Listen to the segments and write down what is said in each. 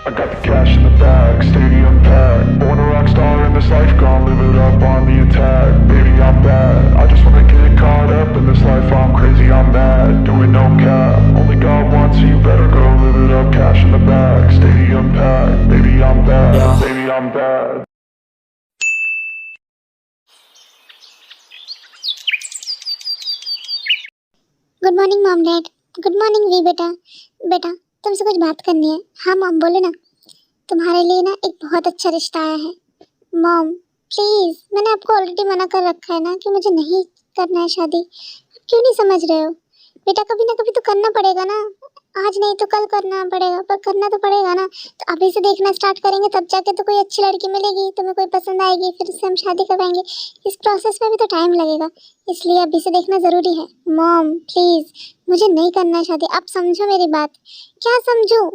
I got the cash in the bag, stadium packed. Born a rock star in this life, gonna live it up on the attack. Baby, I'm bad, I just wanna get caught up in this life. I'm crazy, I'm mad, doing no cap. Only God wants you, better go live it up. Cash in the bag, stadium packed. Baby, I'm bad, baby, I'm bad. Good morning mom dad. Good morning वी बेटा। बेटा तुमसे कुछ बात करनी है। हाँ mom बोलो ना। तुम्हारे लिए ना एक बहुत अच्छा रिश्ता आया है। मॉम प्लीज़, मैंने आपको ऑलरेडी मना कर रखा है ना कि मुझे नहीं करना है शादी। आप क्यों नहीं समझ रहे हो? बेटा कभी ना कभी तो करना पड़ेगा ना। आज नहीं तो कल करना पड़ेगा, पर करना तो पड़ेगा ना। तो अभी से देखना स्टार्ट करेंगे तब जाके तो कोई अच्छी लड़की मिलेगी, तुम्हें कोई पसंद आएगी, फिर उससे हम शादी करवाएंगे। इस प्रोसेस में भी तो टाइम लगेगा, इसलिए अभी से देखना ज़रूरी है। मॉम प्लीज़, मुझे नहीं करना है शादी। आप समझो मेरी बात। क्या समझूं?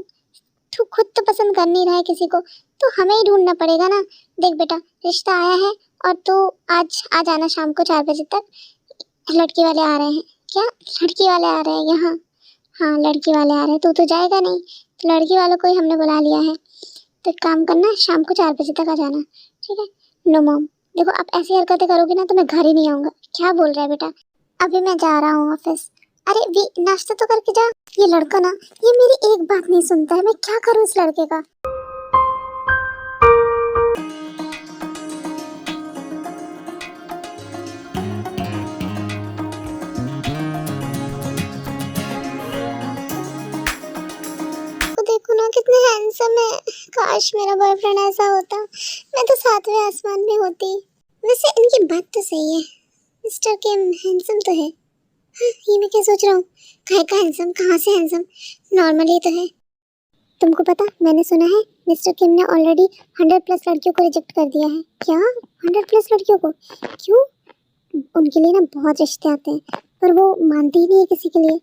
तू खुद तो पसंद कर नहीं रहा है किसी को, तो हमें ही ढूंढना पड़ेगा ना। देख बेटा, रिश्ता आया है और तू आज आ जाना शाम को 4 बजे तक। लड़की वाले आ रहे हैं। क्या लड़की वाले आ रहे हैं यहाँ? हाँ लड़की वाले आ रहे हैं। तू तो जाएगा नहीं, तो लड़की वालों को ही हमने बुला लिया है। तो एक काम करना, शाम को 4 बजे तक आ जाना, ठीक है? नो मॉम, देखो आप ऐसी हरकतें करोगी ना तो मैं घर ही नहीं आऊँगा। क्या बोल रहा है बेटा? अभी मैं जा रहा हूँ ऑफिस। अरे भी नाश्ता तो करके जा। ये लड़का ना, ये मेरी एक बात नहीं सुनता है। मैं क्या करूँ इस लड़के का? तो देखो ना कितने हैंडसम है। काश मेरा बॉयफ्रेंड ऐसा होता, मैं तो 7वें आसमान में होती। वैसे इनकी बात तो सही है, मिस्टर किम हैंडसम तो है। हाँ, ये मैं क्या सोच रहा हूँ? काहे का हैंडसम? कहाँ से हैंडसम? नॉर्मली तो है। तुमको पता, मैंने सुना है मिस्टर किम ने ऑलरेडी 100+ लड़कियों को रिजेक्ट कर दिया है। क्या 100+ लड़कियों को? क्यों? उनके लिए ना बहुत रिश्ते आते हैं, पर वो मानती ही नहीं है किसी के लिए।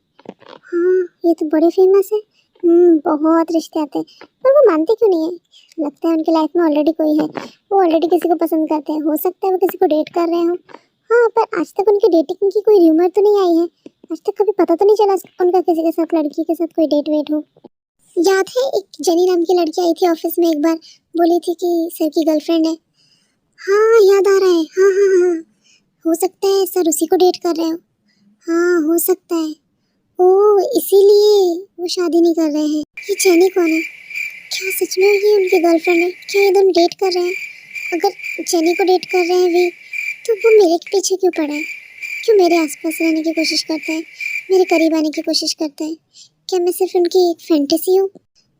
हाँ ये तो बड़े फेमस है। बहुत रिश्ते आते हैं, पर वो मानते क्यों नहीं है? लगता है उनकी लाइफ में ऑलरेडी कोई है, वो ऑलरेडी किसी को पसंद करते हैं। हो सकता है वो किसी को डेट कर रहे हो। हाँ, पर आज तक उनकी डेटिंग की कोई र्यूमर तो नहीं आई है। आज तक कभी पता तो नहीं चला उनका किसी के साथ, लड़की के साथ कोई डेट वेट हो। याद है एक जेनी नाम की लड़की आई थी ऑफिस में एक बार, बोली थी कि सर की गर्लफ्रेंड है। हाँ याद आ रहा है। हाँ हाँ हाँ, हो सकता है सर उसी को डेट कर रहे हो। हाँ हो सकता है। ओह इसीलिए वो शादी नहीं कर रहे हैं। ये जेनी कौन है? क्या सच में ये उनकी गर्लफ्रेंड है? क्या ये दोनों डेट कर रहे हैं? अगर जेनी को डेट कर रहे हैं भी, तो वो मेरे पीछे क्यों पड़ा है? क्यों मेरे आसपास रहने की कोशिश करता है, मेरे करीब आने की कोशिश करता है? क्या मैं सिर्फ उनकी एक फैंटेसी हूँ?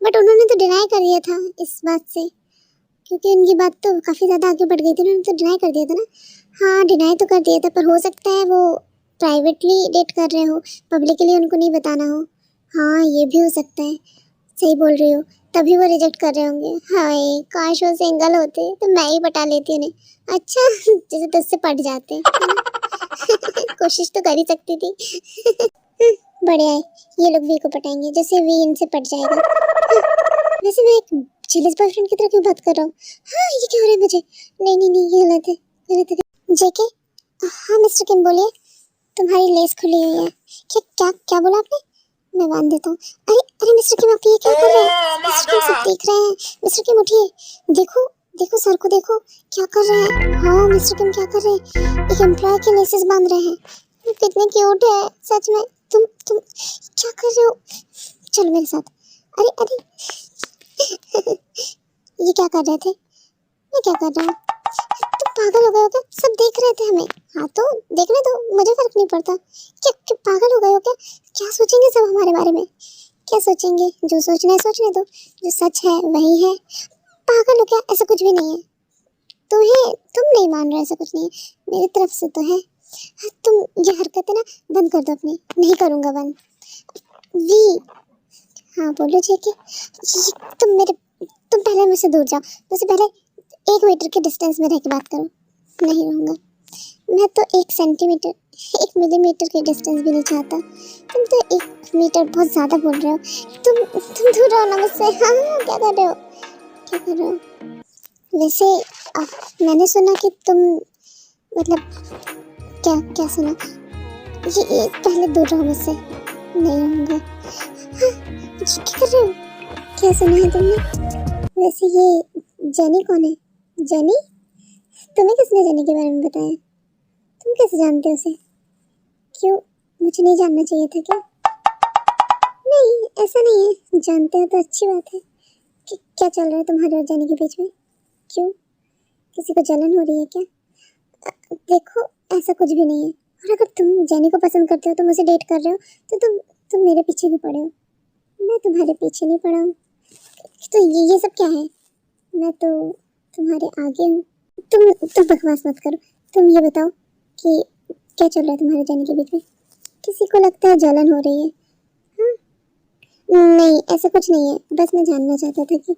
बट उन्होंने तो डिनाई कर दिया था इस बात से, क्योंकि उनकी बात तो काफ़ी ज़्यादा आगे बढ़ गई थी। उन्होंने तो डिनाई कर दिया था ना। हाँ डिनाई तो कर दिया था, पर हो सकता है वो प्राइवेटली डेट कर रहे हो, पब्लिकली उनको नहीं बताना हो। हाँ ये भी हो सकता है, सही बोल रही हो। तभी वो रिजेक्ट कर रहे होंगे। हाय काश वो सिंगल होते तो मैं ही पटा लेती उन्हें। अच्छा जैसे तो उससे पट जाते है ना? कोशिश तो कर ही सकती थी। बढ़िया है, ये लोग वी को पटाएंगे जैसे वी इनसे पट जाएगा। वैसे मैं एक जेलस बॉयफ्रेंड की तरह क्यों बात कर रहा हूँ? हाँ ये क्या हो रहा है मुझे? नहीं नहीं नहीं, ये गलत है, गलत है। जेके, हाँ मिस्टर किम बोलिए। तुम्हारी लेस खुली हुई है। क्या क्या क्या बोला आपने? मैं बांध देता हूँ। अरे अरे मिस्टर किम आप ये क्या कर रहे हैं? मिस्टर किम सब देख रहे हैं। मिस्टर किम उठिए, देखो देखो सर को देखो क्या कर रहे हैं। हाँ मिस्टर किम क्या कर रहे हैं? एक एम्प्लॉय के लेसेस बांध रहे हैं। कितने क्यूट है सच में। तुम क्या कर रहे हो? चलो मेरे साथ। अरे अरे ये क्या कर रहे थे? मैं क्या कर रहा हूँ? तुम पागल हो गए हो क्या? सब देख रहे थे हमें। हाँ तो देखने दो, मुझे फर्क नहीं पड़ता। क्या पागल हो गए हो क्या? क्या सोचेंगे सब हमारे बारे में? क्या सोचेंगे? जो सोचना है सोचने दो, जो सच है वही है। पागल हो क्या? ऐसा कुछ भी नहीं है। तुम नहीं मान रहे, ऐसा कुछ नहीं है मेरी तरफ से तो है। हाँ, तुम ये हरकतें ना बंद कर दो अपनी। नहीं करूँगा बंद। वी, हाँ बोलो जेके। तुम पहले मुझसे दूर जाओ। मुझसे पहले 1 मीटर के डिस्टेंस में रह के बात करो। नहीं रहूँगा मैं तो 1 सेंटीमीटर 1 मिलीमीटर के डिस्टेंस भी नहीं चाहता। तुम तो 1 मीटर बहुत ज़्यादा बोल रहे हो। तुम दूर रहो ना मुझसे। हाँ क्या कर रहे हो? क्या कर रहे हो? वैसे मैंने सुना कि तुम, मतलब क्या क्या सुना? ये पहले दूर रहो मुझसे। नहीं रहूँगा। हाँ, क्या कर रहे हो? क्या सुना है तुमने? वैसे ये जेनी कौन है? जेनी? तुम्हें किसने जेनी के बारे में बताया? तुम कैसे जानते हो उसे? क्यों, मुझे नहीं जानना चाहिए था क्या? नहीं, ऐसा नहीं है, जानते हो तो अच्छी बात है। क्या चल रहा है तुम्हारे और जेनी के बीच में? क्यों, किसी को जलन हो रही है क्या? देखो, ऐसा कुछ भी नहीं है। और अगर तुम जेनी को पसंद करते हो, तुम उसे डेट कर रहे हो, तो तुम मेरे पीछे क्यों पड़े हो? मैं तुम्हारे पीछे नहीं पड़ा हूँ। तो ये सब क्या है? मैं तो तुम्हारे आगे हूँ। तुम बकवास मत करो। तुम ये बताओ कि क्या चल रहा है तुम्हारे जेनी के बीच में? किसी को लगता है जलन हो रही है? हाँ? नहीं, ऐसा कुछ नहीं है। बस मैं जानना चाहता था कि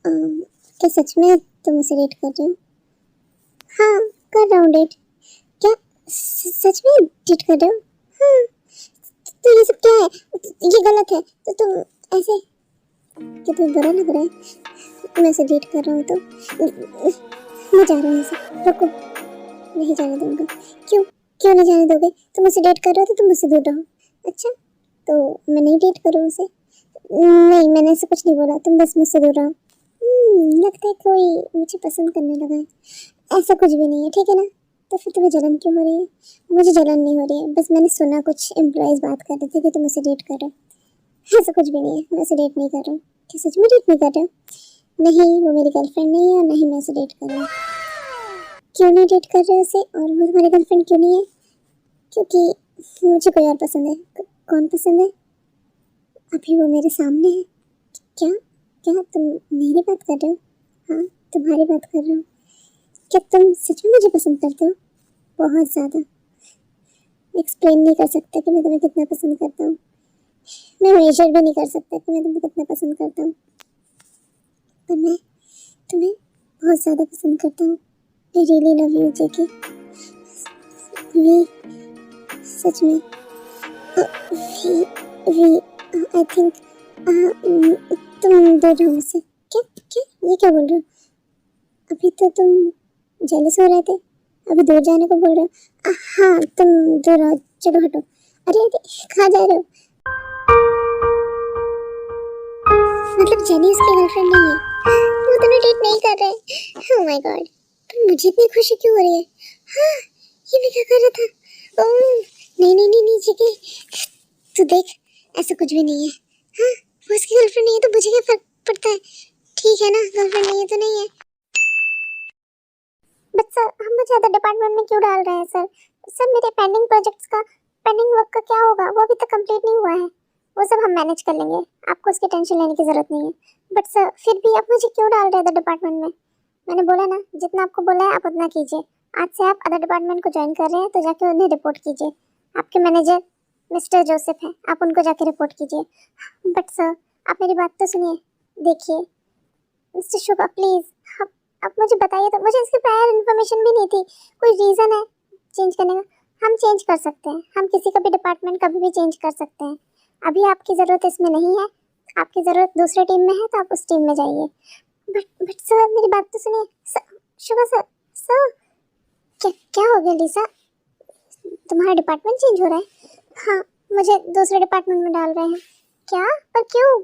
क्या सच में तुम उसे डेट कर रहे हो? हाँ, कर रहा हूँ डेट। क्या सच में डेट कर रहे हो? हाँ। तो ये सब क्या है? ये गलत है। तो तुम ऐसे, क्या तुम्हें बुरा लग रहा है मैं उसे डेट कर रहा हूँ? तो मैं जा रहा हूँ ऐसे। रुको, नहीं जाने दूंगा। क्यों क्यों नहीं जाने दोगे? तुम उसे डेट कर रहे हो तो तुम मुझसे दूर रहो। अच्छा, तो मैं नहीं डेट करूँ उसे? नहीं, मैंने ऐसा कुछ नहीं बोला। तुम बस मुझसे दूर रहो। लगता है कोई मुझे पसंद करने लगा है। ऐसा कुछ भी नहीं है, ठीक है ना? तो फिर तुम्हें जलन क्यों हो रही है? मुझे जलन नहीं हो रही है, बस मैंने सुना कुछ एम्प्लॉयज़ बात कर रहे थे कि तुम उसे डेट कर रहे हो। ऐसा कुछ भी नहीं है, मैं उसे डेट नहीं कर रहा हूँ। क्या सच में डेट नहीं कर रहे हो? नहीं, वो मेरी गर्लफ्रेंड नहीं है और नहीं मैं उसे डेट कर रहा हूँ। क्यों नहीं डेट कर रहे हो उसे? और वो तुम्हारी गर्लफ्रेंड क्यों नहीं है? क्योंकि मुझे कोई और पसंद है। कौन पसंद है? अभी वो मेरे सामने है। क्या क्या तुम मेरी बात कर रहे हो? हाँ, तुम्हारी बात कर रहा हूँ। क्या तुम सच में मुझे पसंद करते हो? बहुत ज़्यादा। एक्सप्लेन नहीं कर सकते कि मैं तुम्हें कितना पसंद करता हूँ। मैं मेजर भी नहीं कर सकता कि मैं तुम्हें कितना पसंद करता हूँ। पर मैं तुम्हें बहुत ज़्यादा पसंद करता हूँ। I really love you JK. V, सच में। वी आई थिंक तुम दूर रहो मुझसे। क्या क्या ये क्या बोल रहे हो? अभी तो तुम जेलस हो रहे थे, अभी दूर जाने को बोल रहे हो। हाँ, तुम दूर रहो, चलो हटो। अरे अरे, कहाँ जा रहे हो? मतलब जेनी उसकी गर्लफ्रेंड नहीं है? वो दोनों डेट नहीं कर रहे? ओह माय गॉड, पर मुझे इतनी खुशी क्यों हो रही है? हाँ, ये मैं क्या कर रहा था? ओह नहीं नहीं नहीं नहीं जेके, तू देख, ऐसा कुछ भी नहीं है। हाँ, वो उसकी गर्लफ्रेंड नहीं है तो मुझे क्या फर्क पड़ता है? ठीक है ना, गर्लफ्रेंड नहीं है तो नहीं है। बट सर, हम मुझे अदर डिपार्टमेंट में क्यों डाल रहे हैं सर? सर, मेरे पेंडिंग प्रोजेक्ट्स का, पेंडिंग वर्क का क्या होगा? वो अभी तक कंप्लीट नहीं हुआ है। वो सब हम मैनेज कर लेंगे, आपको उसकी टेंशन लेने की ज़रूरत नहीं है। बट सर, फिर भी आप मुझे क्यों डाल रहे हैं अदर डिपार्टमेंट में? मैंने बोला ना, जितना आपको बोला है आप उतना कीजिए। आज से आप अदर डिपार्टमेंट को ज्वाइन कर रहे हैं तो जाके उन्हें रिपोर्ट कीजिए। आपके मैनेजर मिस्टर जोसेफ हैं, आप उनको जाके रिपोर्ट कीजिए। बट सर, आप मेरी बात तो सुनिए। देखिए मिस्टर शुभा, प्लीज़ आप मुझे बताइए। तो मुझे इसकी प्रायर इन्फॉर्मेशन भी नहीं थी। कोई रीज़न है चेंज करने का? हम चेंज कर सकते हैं, हम किसी का भी डिपार्टमेंट कभी भी चेंज कर सकते हैं। अभी आपकी ज़रूरत इसमें नहीं है, आपकी ज़रूरत दूसरे टीम में है तो आप उस टीम में जाइए। बट सर, मेरी बात तो सुनिए। शुभा सर, सर क्या क्या हो गया लीसा? तुम्हारा डिपार्टमेंट चेंज हो रहा है? हाँ, मुझे दूसरे डिपार्टमेंट में डाल रहे हैं। क्या? पर क्यों?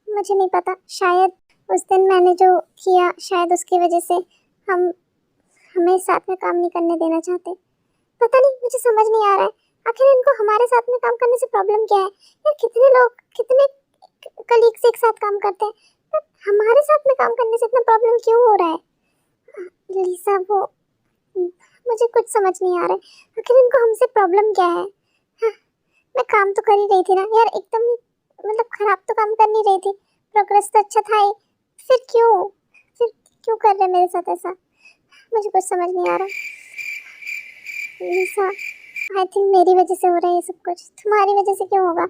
मुझे नहीं पता, शायद उस दिन मैंने जो किया, शायद उसकी वजह से हम हमें साथ में काम नहीं करने देना चाहते। पता नहीं, मुझे समझ नहीं आ रहा है आखिर इनको हमारे साथ में काम करने से प्रॉब्लम क्या है? यार, कितने लोग, कितने कलीग्स एक साथ काम करते हैं, पर हमारे साथ में काम करने से इतना प्रॉब्लम क्यों हो रहा है? लीसा, वो मुझे कुछ समझ नहीं आ रहा है आखिर इनको हमसे प्रॉब्लम क्या है? हाँ, मैं काम तो कर ही रही थी ना यार, एकदम मतलब खराब तो काम कर नहीं रही थी, प्रोग्रेस तो अच्छा था ही। फिर क्यों कर रहे मेरे साथ ऐसा? मुझे कुछ समझ नहीं आ रहा। लीसा, आई थिंक मेरी वजह से हो रहा है ये सब कुछ, तुम्हारी वजह से क्यों होगा?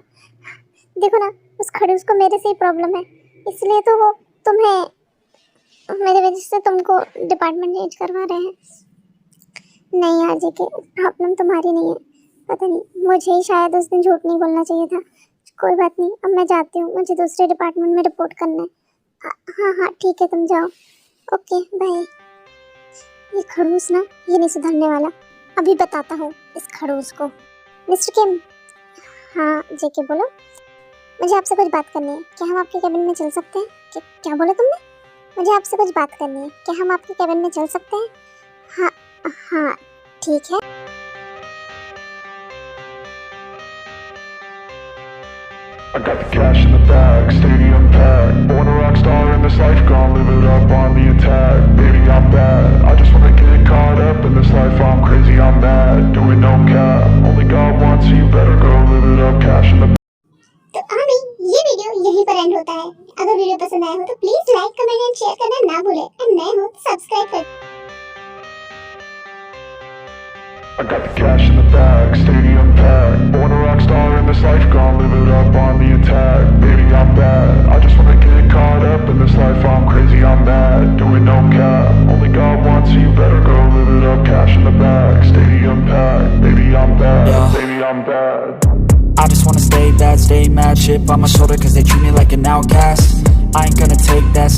देखो ना, उस खड़ूस को मेरे से ही प्रॉब्लम है, इसलिए तो वो तुम्हें, मेरी वजह से तुमको डिपार्टमेंट चेंज करवा रहे हैं। नहीं यार जेके, प्रॉब्लम तुम्हारी नहीं है। पता नहीं, मुझे ही शायद उस दिन झूठ नहीं बोलना चाहिए था। कोई बात नहीं, अब मैं जाती हूँ, मुझे दूसरे डिपार्टमेंट में रिपोर्ट करना है। हाँ हाँ ठीक है, तुम जाओ। Okay bye. ये खड़ूस ना, ये नहीं सुधरने वाला। अभी बताता हूँ इस खड़ूस को। मिस्टर किम। हाँ जेके बोलो। मुझे आपसे कुछ बात करनी है, क्या हम आपके केबिन में चल सकते हैं? क्या बोला तुमने? मुझे आपसे कुछ बात करनी है, क्या हम आपके केबिन में चल सकते हैं? हाँ हाँ ठीक है। I got the cash in the bag, stadium packed. Born a rock star in this life, gonna live it up on the attack. Baby, I'm bad, I just wanna get caught up in this life. I'm crazy, I'm mad, doing no cap. Only got one, so you better go live it up. Cash in the तो हाँ भाई, ये video यहीं पर and होता है। अगर video पसंद आया हो तो please like, comment and share करना ना भूलें और नए हो तो सब्सक्राइब कर। I got the cash in the bag, stadium packed. Born a rock star in this life, gonna live it up on the attack. Baby, I'm bad, I just wanna get caught up in this life. I'm crazy, I'm mad, doing no cap. Only got one, so you better go live it up. Cash in the bag, stadium packed. Baby, I'm bad, baby, I'm bad. I just wanna stay bad, stay mad, chip on my shoulder cause they treat me like an outcast. I ain't gonna take that